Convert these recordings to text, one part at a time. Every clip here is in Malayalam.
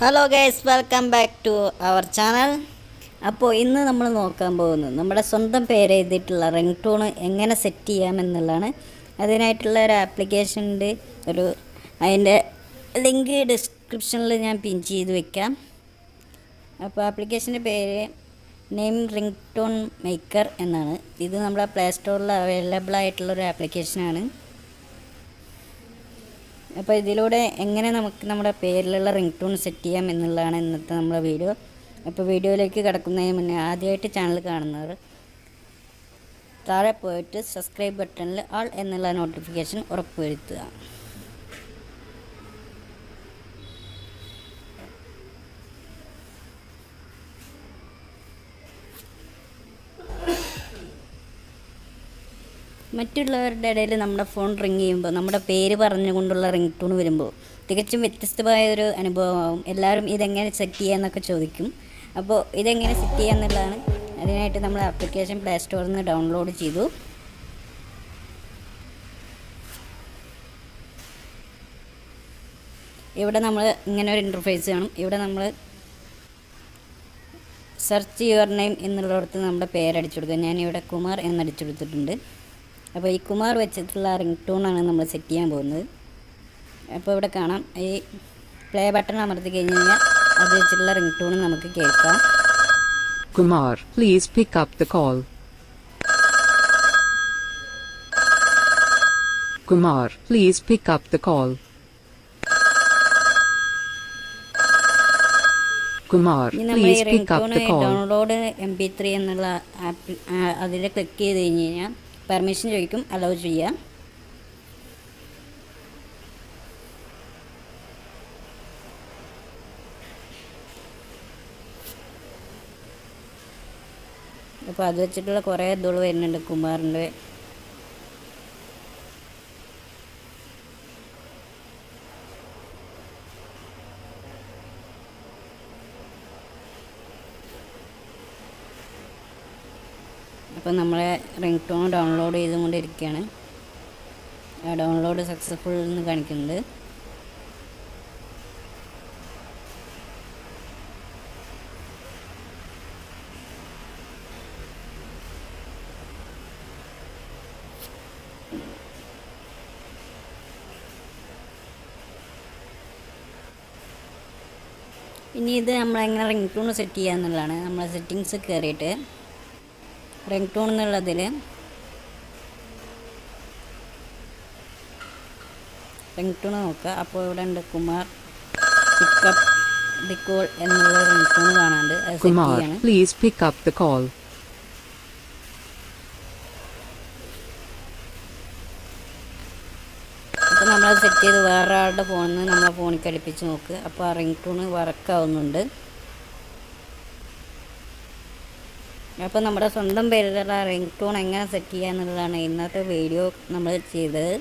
Hello guys, welcome back to our channel. അപ്പോൾ ഇന്ന് നമ്മൾ നോക്കാൻ പോകുന്നത് നമ്മുടെ സ്വന്തം പേര് എഴുതിയിട്ടുള്ള റിംഗ് ടോൺ എങ്ങനെ സെറ്റ് ചെയ്യാമെന്നുള്ളതാണ്. അതിനായിട്ടുള്ള ഒരു ആപ്ലിക്കേഷൻ ഉണ്ട്. അതിൻ്റെ ലിങ്ക് ഡിസ്ക്രിപ്ഷനിൽ ഞാൻ പിൻ ചെയ്ത് വെക്കാം. അപ്പോൾ ആപ്ലിക്കേഷൻ്റെ പേര് നെയിം റിംഗ്ടോൺ മേക്കർ എന്നാണ്. ഇത് നമ്മുടെ പ്ലേ സ്റ്റോറിൽ അവൈലബിൾ ആയിട്ടുള്ളൊരു ആപ്ലിക്കേഷനാണ്. അപ്പോൾ ഇതിലൂടെ എങ്ങനെ നമുക്ക് നമ്മുടെ പേരിലുള്ള റിംഗ് ടോൺ സെറ്റ് ചെയ്യാം എന്നുള്ളതാണ് ഇന്നത്തെ നമ്മുടെ വീഡിയോ. അപ്പോൾ വീഡിയോയിലേക്ക് കിടക്കുന്നതിന് മുന്നേ ആദ്യമായിട്ട് ചാനൽ കാണുന്നവർ താഴെ പോയിട്ട് സബ്സ്ക്രൈബ് ബട്ടണിൽ ആൾ എന്നുള്ള നോട്ടിഫിക്കേഷൻ ഉറപ്പുവരുത്തുക. മറ്റുള്ളവരുടെ ഇടയിൽ നമ്മുടെ ഫോൺ റിങ് ചെയ്യുമ്പോൾ നമ്മുടെ പേര് പറഞ്ഞുകൊണ്ടുള്ള റിംഗ് ടോൺ വരുമ്പോൾ തികച്ചും വ്യത്യസ്തമായ ഒരു അനുഭവമാകും. എല്ലാവരും ഇതെങ്ങനെ സെറ്റ് ചെയ്യാമെന്നൊക്കെ ചോദിക്കും. അപ്പോൾ ഇതെങ്ങനെ സെറ്റ് ചെയ്യുക എന്നുള്ളതാണ്. അതിനായിട്ട് നമ്മൾ ആപ്ലിക്കേഷൻ പ്ലേ സ്റ്റോറിൽ നിന്ന് ഡൗൺലോഡ് ചെയ്തു. ഇവിടെ നമ്മൾ ഇങ്ങനെ ഒരു ഇൻ്റർഫേസ് കാണും. ഇവിടെ നമ്മൾ സെർച്ച് യുവർ നെയിം എന്നുള്ളിടത്ത് നമ്മുടെ പേരടിച്ചു കൊടുക്കുക. ഞാനിവിടെ കുമാർ എന്നടിച്ചു കൊടുത്തിട്ടുണ്ട്. അപ്പോൾ ഈ കുമാർ വെച്ചിട്ടുള്ള റിംഗ് ടോണാണ് നമ്മൾ സെറ്റ് ചെയ്യാൻ പോകുന്നത്. അപ്പോൾ ഇവിടെ കാണാം, ഈ പ്ലേ ബട്ടൺ അമർത്തി കഴിഞ്ഞ് കഴിഞ്ഞാൽ അത് വെച്ചിട്ടുള്ള റിംഗ് ടോൺ നമുക്ക് കേൾക്കാം. Kumar, please pick up the call. Kumar, please pick up the call. Kumar, please pick up the call. Download MP3 എന്നുള്ള ആപ്പ് അതിൽ ക്ലിക്ക് ചെയ്ത് കഴിഞ്ഞ് കഴിഞ്ഞാൽ പെർമിഷൻ ചോദിക്കും, അലോ ചെയ്യാം. അപ്പോൾ അത് വെച്ചിട്ടുള്ള കുറേ ഇതുകൾ വരുന്നുണ്ട് കുമാറിൻ്റെ. അപ്പോൾ നമ്മളെ റിംഗ് ടോൺ ഡൗൺലോഡ് ചെയ്തുകൊണ്ടിരിക്കുകയാണ്. ഡൗൺലോഡ് സക്സസ്ഫുൾ എന്ന് കാണിക്കുന്നുണ്ട്. ഇനി ഇത് നമ്മളെങ്ങനെ റിംഗ് ടോൺ സെറ്റ് ചെയ്യുക എന്നുള്ളതാണ്. നമ്മൾ സെറ്റിങ്സ് കയറിയിട്ട് റിംഗ് ടോൺ എന്നുള്ളതിൽ റിംഗ് ടോൺ നോക്കുക. അപ്പോൾ ഇവിടെ ഉണ്ട് കുമാർ പിക്കപ്പ് ദി കോൾ എന്നുള്ള റിംഗ് ടോൺ കാണാണ്ട്. അത് സെറ്റ് ചെയ്യാണ്. Please pick up the call. അപ്പോൾ നമ്മൾ സെറ്റ് ചെയ്ത് വേറൊരാളുടെ ഫോണിൽ നിന്ന് നമ്മളെ ഫോണിൽ ഘടിപ്പിച്ച് നോക്കുക. അപ്പോൾ ആ റിംഗ് ടോൺ വർക്കാവുന്നുണ്ട്. അപ്പോൾ നമ്മുടെ സ്വന്തം പേരിലുള്ള റിംഗ് ടോൺ എങ്ങനെ സെറ്റ് ചെയ്യുക എന്നുള്ളതാണ് ഇന്നത്തെ വീഡിയോ നമ്മൾ ചെയ്തത്.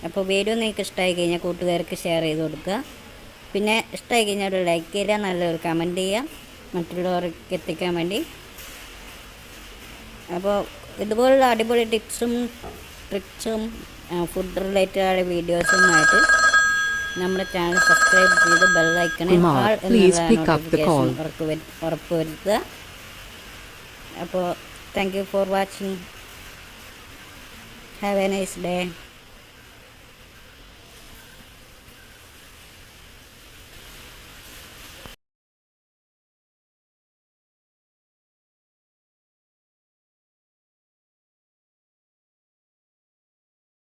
അപ്പോൾ വീഡിയോ നിങ്ങൾക്ക് ഇഷ്ടമായി കഴിഞ്ഞാൽ കൂട്ടുകാർക്ക് ഷെയർ ചെയ്ത് കൊടുക്കുക. പിന്നെ ഇഷ്ടമായി കഴിഞ്ഞാൽ ഒരു ലൈക്ക് ചെയ്യുക, നല്ലൊരു കമൻറ്റ് ചെയ്യുക മറ്റുള്ളവർക്ക് എത്തിക്കാൻ വേണ്ടി. അപ്പോൾ ഇതുപോലുള്ള അടിപൊളി ടിപ്സും ട്രിക്സും ഫുഡ് റിലേറ്റഡ് ആയ വീഡിയോസുമായിട്ട് നമ്മുടെ ചാനൽ സബ്സ്ക്രൈബ് ചെയ്ത് ബെല്ലൈക്കണിൽ ആൾ എന്നുള്ള നോട്ടിഫിക്കേഷൻ ഉറപ്പുവരുത്തുക. അപ്പോൾ thank you for watching. Have A nice day.